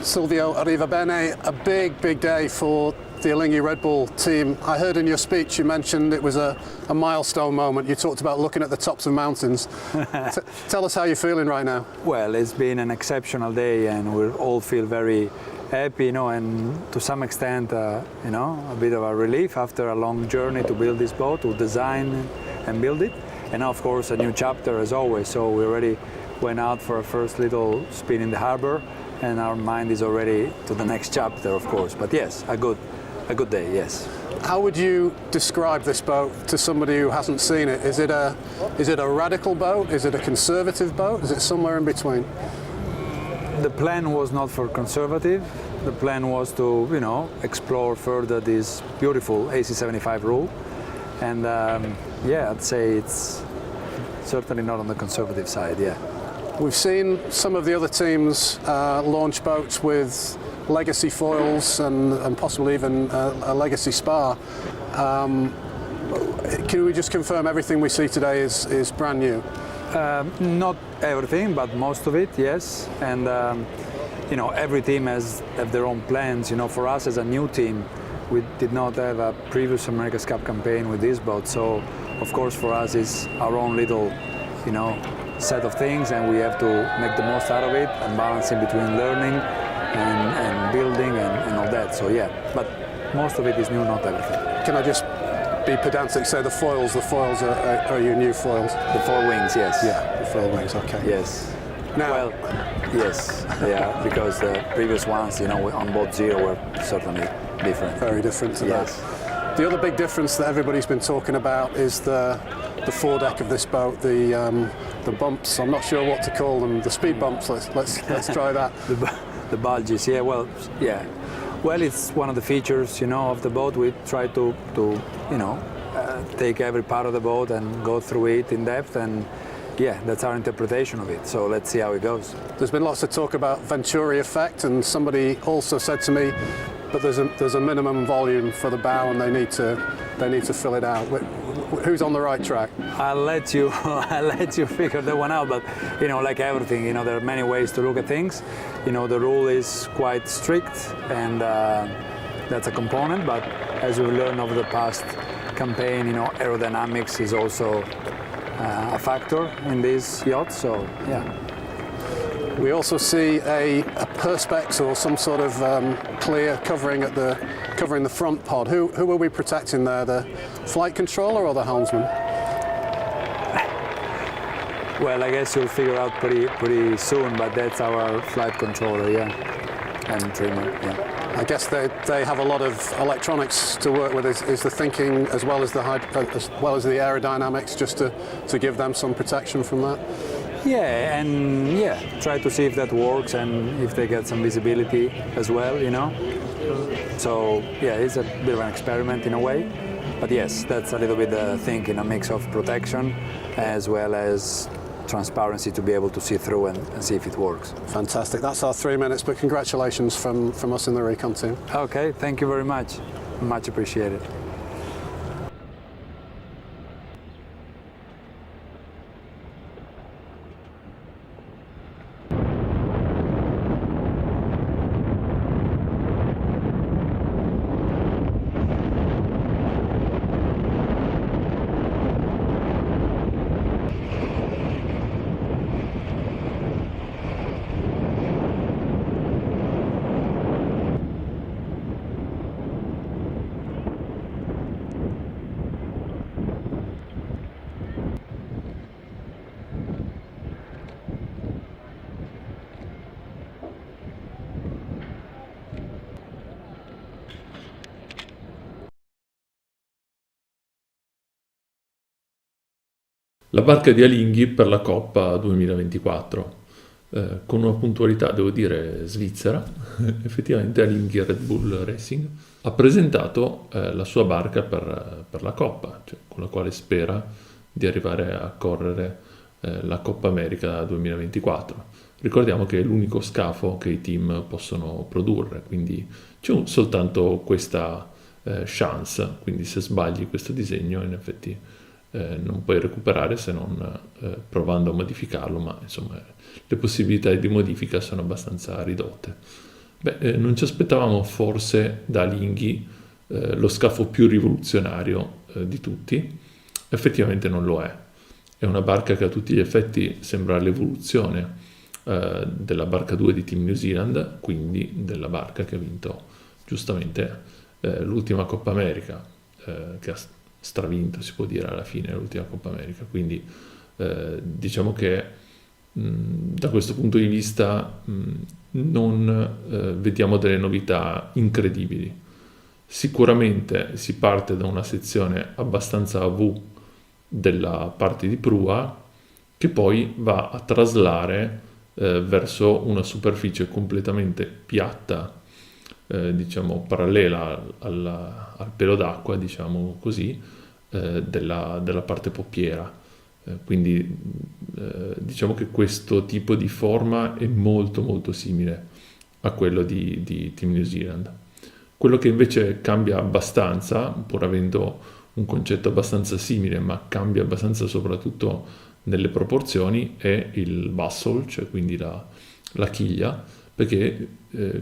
Silvio, arriva bene. A big day for the Alinghi Red Bull team. I heard in your speech you mentioned it was a milestone moment. You talked about looking at the tops of mountains. Tell us how you're feeling right now. Well, it's been an exceptional day and we all feel very happy, and to some extent, a bit of a relief after a long journey to build this boat, to design and build it. And now, of course, a new chapter as always. So we already went out for a first little spin in the harbor, and our mind is already to the next chapter, of course. But yes, a good day, yes. How would you describe this boat to somebody who hasn't seen it? Is it a radical boat? Is it a conservative boat? Is it somewhere in between? The plan was not for conservative. The plan was to, explore further this beautiful AC75 rule. And I'd say it's certainly not on the conservative side, yeah. We've seen some of the other teams launch boats with legacy foils and possibly even a legacy spar. Can we just confirm everything we see today is brand new? Not everything, but most of it, yes. And every team have their own plans. For us as a new team, we did not have a previous America's Cup campaign with this boat, so of course for us it's our own little, set of things, and we have to make the most out of it and balancing between learning and building and all that. So yeah, but most of it is new, not everything. Can I just be pedantic, say the foils are your new foils? The four wings, yes. Yeah, the foil wings, okay. Yes. Now, well, yes, yeah, because the previous ones, on boat zero were certainly different. Very different to that. The other big difference that everybody's been talking about is the foredeck of this boat, the bumps. I'm not sure what to call them. The speed bumps. Let's try that. The bulges. Yeah. Well, yeah. Well, it's one of the features, of the boat. We try to take every part of the boat and go through it in depth, and yeah, that's our interpretation of it. So let's see how it goes. There's been lots of talk about Venturi effect, and somebody also said to me, but there's a minimum volume for the bow, and they need to fill it out. Who's on the right track? I'll let you figure that one out. But like everything, there are many ways to look at things. The rule is quite strict, and that's a component. But as we learned over the past campaign, aerodynamics is also a factor in these yachts. So yeah. We also see a perspex or some sort of clear covering the front pod. Who are we protecting there? The flight controller or the helmsman? Well, I guess you'll figure out pretty soon, but that's our flight controller, yeah, and trimmer, yeah. I guess they have a lot of electronics to work with. Is the thinking as well as the aerodynamics, just to give them some protection from that? Yeah, and try to see if that works and if they get some visibility as well, So yeah, it's a bit of an experiment in a way, but yes, that's a little bit the thinking, a mix of protection as well as transparency to be able to see through and see if it works. Fantastic. That's our 3 minutes, but congratulations from us in the Recon team. Okay, thank you very much. Much appreciated. La barca di Alinghi per la Coppa 2024, con una puntualità, devo dire, svizzera. Effettivamente Alinghi Red Bull Racing ha presentato la sua barca per la Coppa, cioè, con la quale spera di arrivare a correre la Coppa America 2024. Ricordiamo che è l'unico scafo che i team possono produrre, quindi c'è soltanto questa chance, quindi se sbagli questo disegno in effetti non puoi recuperare se non provando a modificarlo, ma insomma le possibilità di modifica sono abbastanza ridotte. Non ci aspettavamo forse da Alinghi lo scafo più rivoluzionario di tutti. Effettivamente non lo è. È una barca che a tutti gli effetti sembra l'evoluzione della barca 2 di Team New Zealand, quindi della barca che ha vinto giustamente l'ultima Coppa America, che ha stravinto, si può dire alla fine, l'ultima Coppa America. Quindi diciamo che da questo punto di vista non vediamo delle novità incredibili. Sicuramente si parte da una sezione abbastanza a V della parte di prua che poi va a traslare verso una superficie completamente piatta, diciamo parallela al pelo d'acqua, diciamo così, della parte poppiera. Quindi diciamo che questo tipo di forma è molto molto simile a quello di Team New Zealand. Quello che invece cambia abbastanza, pur avendo un concetto abbastanza simile, ma cambia abbastanza soprattutto nelle proporzioni, è il bustle, cioè quindi la chiglia, perché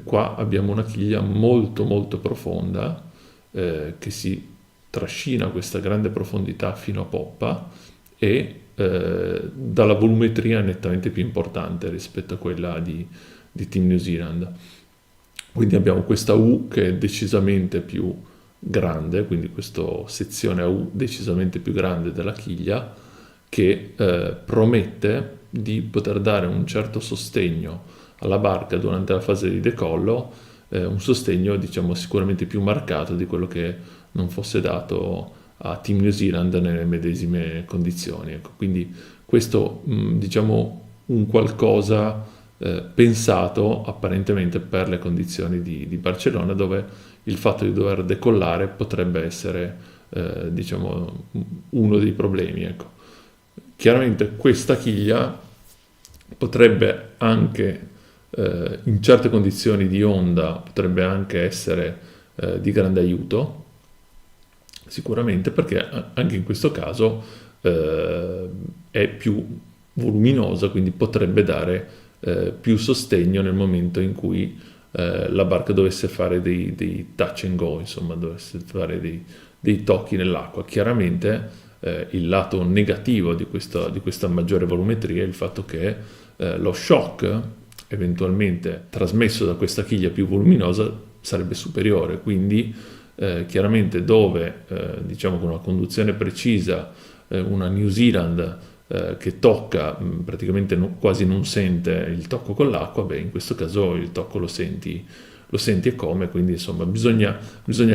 qua abbiamo una chiglia molto molto profonda che si trascina a questa grande profondità fino a poppa e dalla volumetria nettamente più importante rispetto a quella di Team New Zealand. Quindi abbiamo questa U che è decisamente più grande, quindi questa sezione a U decisamente più grande della chiglia, che promette di poter dare un certo sostegno alla barca durante la fase di decollo, un sostegno diciamo sicuramente più marcato di quello che non fosse dato a Team New Zealand nelle medesime condizioni. Ecco, quindi questo diciamo un qualcosa pensato apparentemente per le condizioni di Barcellona, dove il fatto di dover decollare potrebbe essere diciamo uno dei problemi. Ecco. Chiaramente questa chiglia potrebbe anche in certe condizioni di onda potrebbe anche essere di grande aiuto, sicuramente, perché anche in questo caso è più voluminosa, quindi potrebbe dare più sostegno nel momento in cui la barca dovesse fare dei touch and go, insomma dovesse fare dei tocchi nell'acqua. Chiaramente il lato negativo di questa maggiore volumetria è il fatto che lo shock eventualmente trasmesso da questa chiglia più voluminosa sarebbe superiore, quindi chiaramente dove diciamo con una conduzione precisa una New Zealand che tocca praticamente quasi non sente il tocco con l'acqua, in questo caso il tocco lo senti e come, quindi insomma bisogna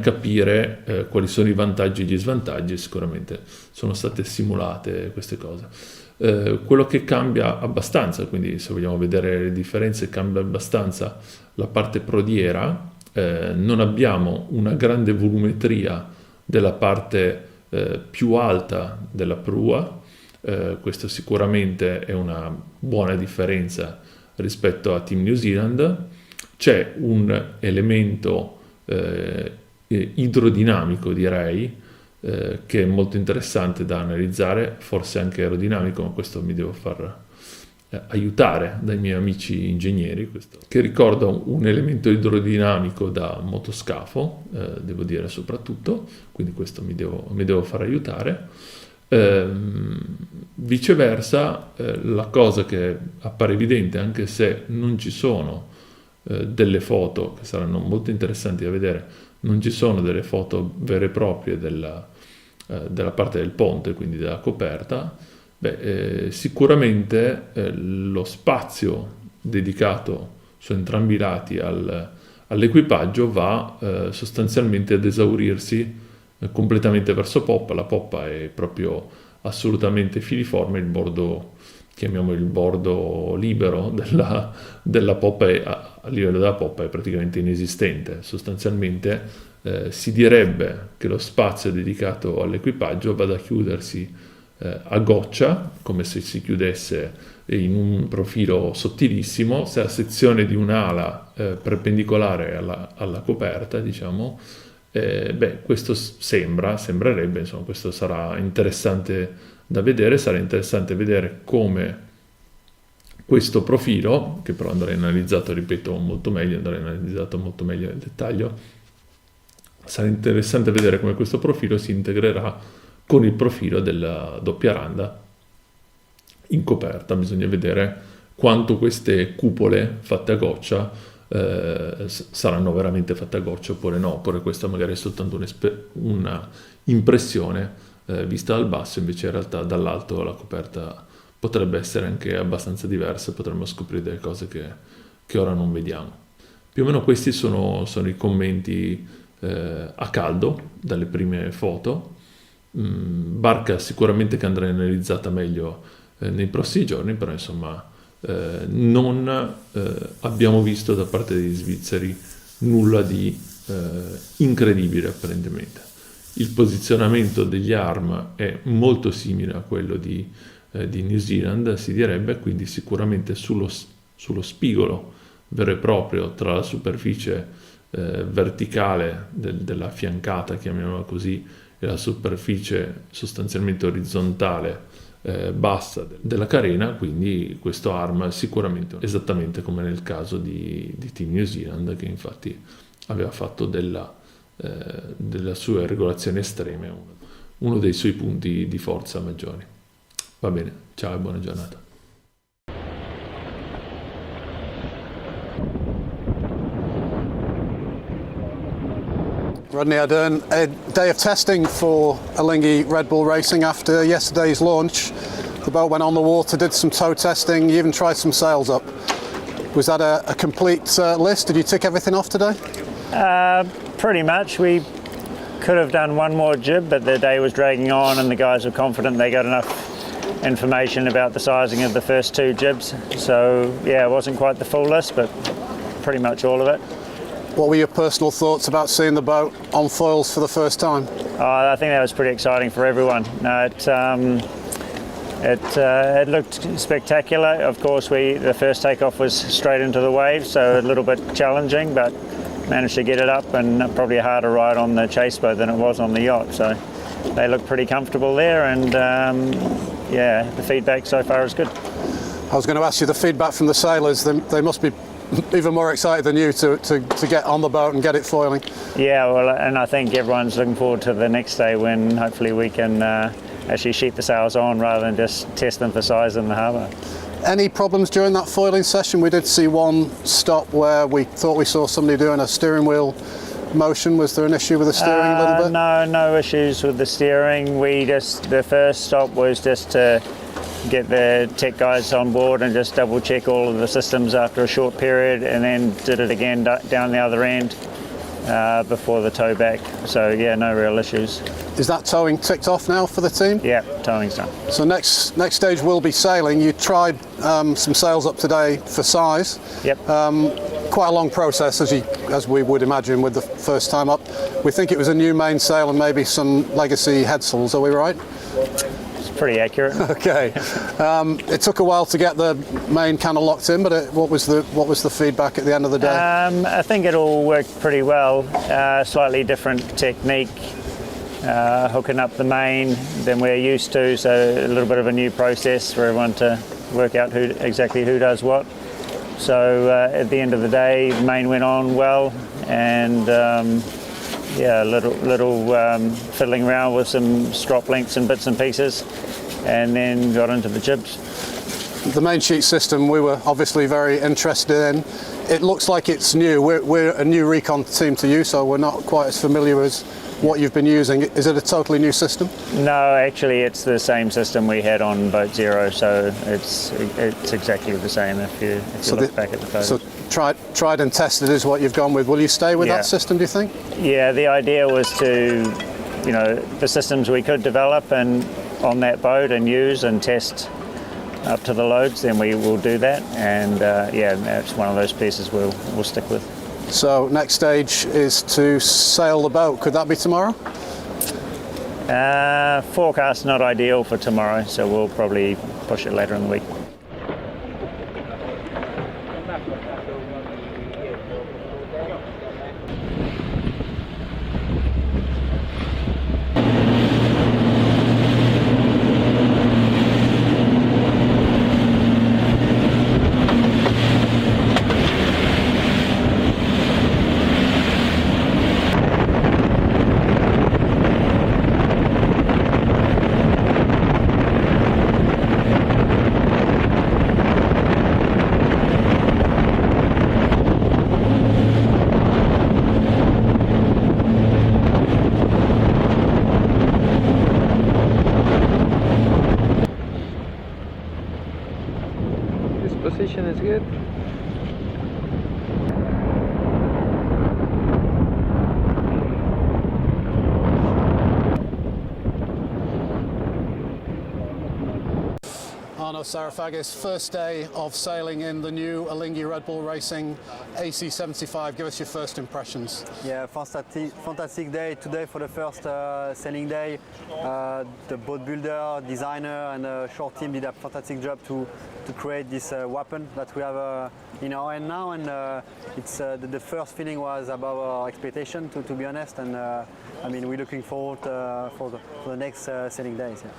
capire quali sono i vantaggi e gli svantaggi. Sicuramente sono state simulate queste cose. Quello che cambia abbastanza, quindi se vogliamo vedere le differenze, cambia abbastanza la parte prodiera. Non abbiamo una grande volumetria della parte più alta della prua. Questo sicuramente è una buona differenza rispetto a Team New Zealand. C'è un elemento idrodinamico, direi, che è molto interessante da analizzare, forse anche aerodinamico, ma questo mi devo far aiutare dai miei amici ingegneri, che ricorda un elemento idrodinamico da motoscafo, devo dire soprattutto, quindi questo mi devo far aiutare. Viceversa, la cosa che appare evidente, anche se non ci sono delle foto che saranno molto interessanti da vedere, non ci sono delle foto vere e proprie della parte del ponte, quindi della coperta, sicuramente lo spazio dedicato su entrambi i lati all'equipaggio va sostanzialmente ad esaurirsi completamente verso poppa. La poppa è proprio assolutamente filiforme, il bordo, chiamiamolo il bordo libero della poppa a livello della poppa è praticamente inesistente. Sostanzialmente si direbbe che lo spazio dedicato all'equipaggio vada a chiudersi a goccia, come se si chiudesse in un profilo sottilissimo, se la sezione di un'ala perpendicolare alla coperta, diciamo, questo sembrerebbe, insomma, questo sarà interessante da vedere. Sarà interessante vedere come Questo profilo, che però andrà analizzato, ripeto, molto meglio nel dettaglio, sarà interessante vedere come questo profilo si integrerà con il profilo della doppia randa in coperta. Bisogna vedere quanto queste cupole fatte a goccia saranno veramente fatte a goccia oppure no, oppure questa magari è soltanto una impressione vista dal basso, invece in realtà dall'alto la coperta potrebbe essere anche abbastanza diversa, potremmo scoprire delle cose che ora non vediamo. Più o meno questi sono i commenti a caldo dalle prime foto. Barca sicuramente che andrà analizzata meglio nei prossimi giorni, però insomma non abbiamo visto da parte degli svizzeri nulla di incredibile apparentemente. Il posizionamento degli arm è molto simile a quello di New Zealand, si direbbe, quindi sicuramente sullo spigolo vero e proprio tra la superficie verticale della fiancata, chiamiamola così, e la superficie sostanzialmente orizzontale bassa della carena, quindi questo arm sicuramente esattamente come nel caso di Team New Zealand, che infatti aveva fatto della sue regolazioni estreme uno dei suoi punti di forza maggiori. Va bene, ciao e buona giornata. Rodney, had a day of testing for Alinghi Red Bull Racing after yesterday's launch. The boat went on the water, did some tow testing, you even tried some sails up. Was that a complete list? Did you tick everything off today? Pretty much. We could have done one more jib, but the day was dragging on and the guys were confident they got enough information about the sizing of the first two jibs. So yeah, it wasn't quite the full list, but pretty much all of it. What were your personal thoughts about seeing the boat on foils for the first time? I think that was pretty exciting for everyone. No, it looked spectacular. Of course, the first takeoff was straight into the waves, so a little bit challenging, but managed to get it up, and probably a harder ride on the chase boat than it was on the yacht. So they look pretty comfortable there, and yeah, the feedback so far is good. I was going to ask you the feedback from the sailors. They must be even more excited than you to get on the boat and get it foiling. Yeah, well, and I think everyone's looking forward to the next day when hopefully we can actually sheet the sails on rather than just test them for size in the harbour. Any problems during that foiling session? We did see one stop where we thought we saw somebody doing a steering wheel motion. Was there an issue with the steering a little bit? No issues with the steering. The first stop was just to get the tech guys on board and just double check all of the systems after a short period, and then did it again down the other end before the tow back. So yeah, no real issues. Is that towing ticked off now for the team? Yeah, towing's done. So next stage will be sailing. You tried some sails up today for size. Yep. Quite a long process, as we would imagine with the first time up. We think it was a new mainsail and maybe some legacy headsails. Are we right? It's pretty accurate. Okay. It took a while to get the main kind of locked in, but what was the feedback at the end of the day? I think it all worked pretty well. Slightly different technique. Hooking up the main than we're used to, so a little bit of a new process for everyone to work out exactly who does what. So at the end of the day, the main went on well, and yeah, a little fiddling around with some strop lengths and bits and pieces, and then got into the jibs. The main sheet system we were obviously very interested in. It looks like it's new. We're a new recon team to you, so we're not quite as familiar as what you've been using. Is it a totally new system? No, actually it's the same system we had on Boat Zero, so it's exactly the same if you look back at the photos. So tried and tested is what you've gone with. Will you stay with that system, do you think? Yeah, the idea was to, the systems we could develop and on that boat and use and test up to the loads, then we will do that, and yeah, that's one of those pieces we'll stick with. So next stage is to sail the boat. Could that be tomorrow? Forecast not ideal for tomorrow, so we'll probably push it later in the week. position is good. Arno Sarafagis, first day of sailing in the new Alinghi Red Bull Racing AC75. Give us your first impressions. Yeah, fantastic day today for the first sailing day. The boat builder, designer and the short team did a fantastic job to create this weapon that we have in our hand now, and it's the first feeling was above our expectation, to be honest, and I mean we're looking forward for the next sailing days. Yeah.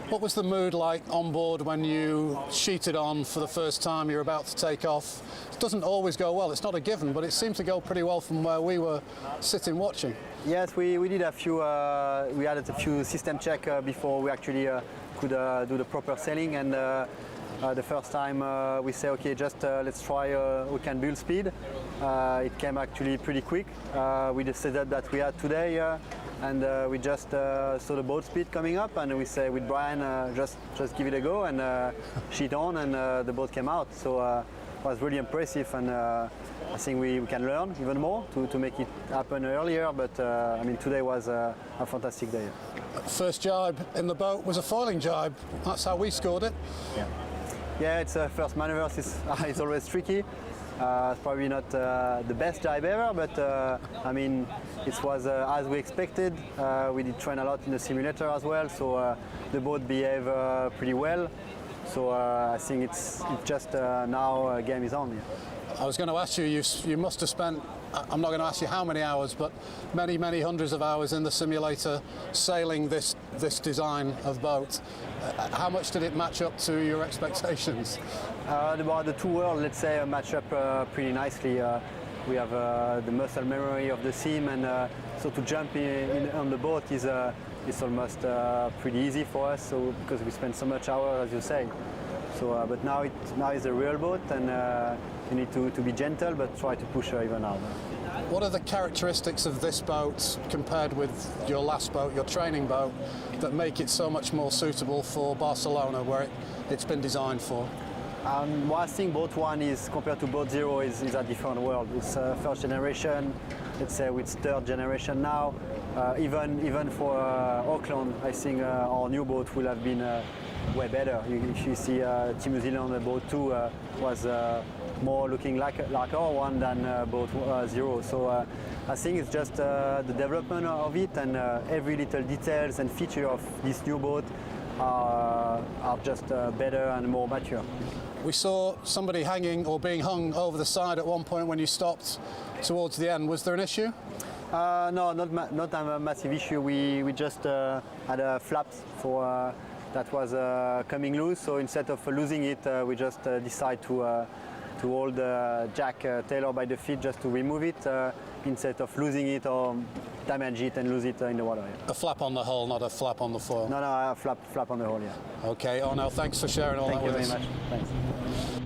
What was the mood like on board when you sheeted on for the first time, you're about to take off? It doesn't always go well, it's not a given, but it seemed to go pretty well from where we were sitting watching. Yes, we did a few, we had a few system check before we actually could do the proper sailing, and the first time we say, okay, just let's try, we can build speed. It came actually pretty quick. We decided that we had today, and we just saw the boat speed coming up, and we say with Brian, just give it a go, and sheet on, and the boat came out. So it was really impressive, and I think we can learn even more to make it happen earlier, but I mean today was a fantastic day. First jibe in the boat was a foiling jibe. That's how we scored it. Yeah, it's first manoeuvres, it's always tricky. It's probably not the best jibe ever, but I mean, it was as we expected. We did train a lot in the simulator as well, so the boat behaved pretty well. So I think it's just now game is on. Yeah. I was going to ask you, you must have spent, I'm not going to ask you how many hours, but many hundreds of hours in the simulator sailing this design of boat. How much did it match up to your expectations? About the two worlds, let's say, match up pretty nicely. We have the muscle memory of the sim, and so to jump on the boat is almost pretty easy for us. So because we spend so much hours, as you say. So, but now it's a real boat, and you need to be gentle, but try to push her even harder. What are the characteristics of this boat compared with your last boat, your training boat, that make it so much more suitable for Barcelona, where it's been designed for? Well, I think boat one is, compared to boat zero, is a different world. It's first generation, let's say it's third generation now. Even for Auckland, I think our new boat will have been way better. If you see Team New Zealand boat 2 was more looking like our one than boat 0. So I think it's just the development of it, and every little details and feature of this new boat are just better and more mature. We saw somebody hanging or being hung over the side at one point when you stopped towards the end. Was there an issue? No, not a massive issue. We just had a flap for that was coming loose. So instead of losing it, we just decide to hold Jack Taylor by the feet just to remove it instead of losing it or damage it and lose it in the water. Yeah. A flap on the hull, not a flap on the foil? No, a flap on the hull, yeah. Okay, Arno, thanks for sharing all that with us. Thank you very much. Thanks.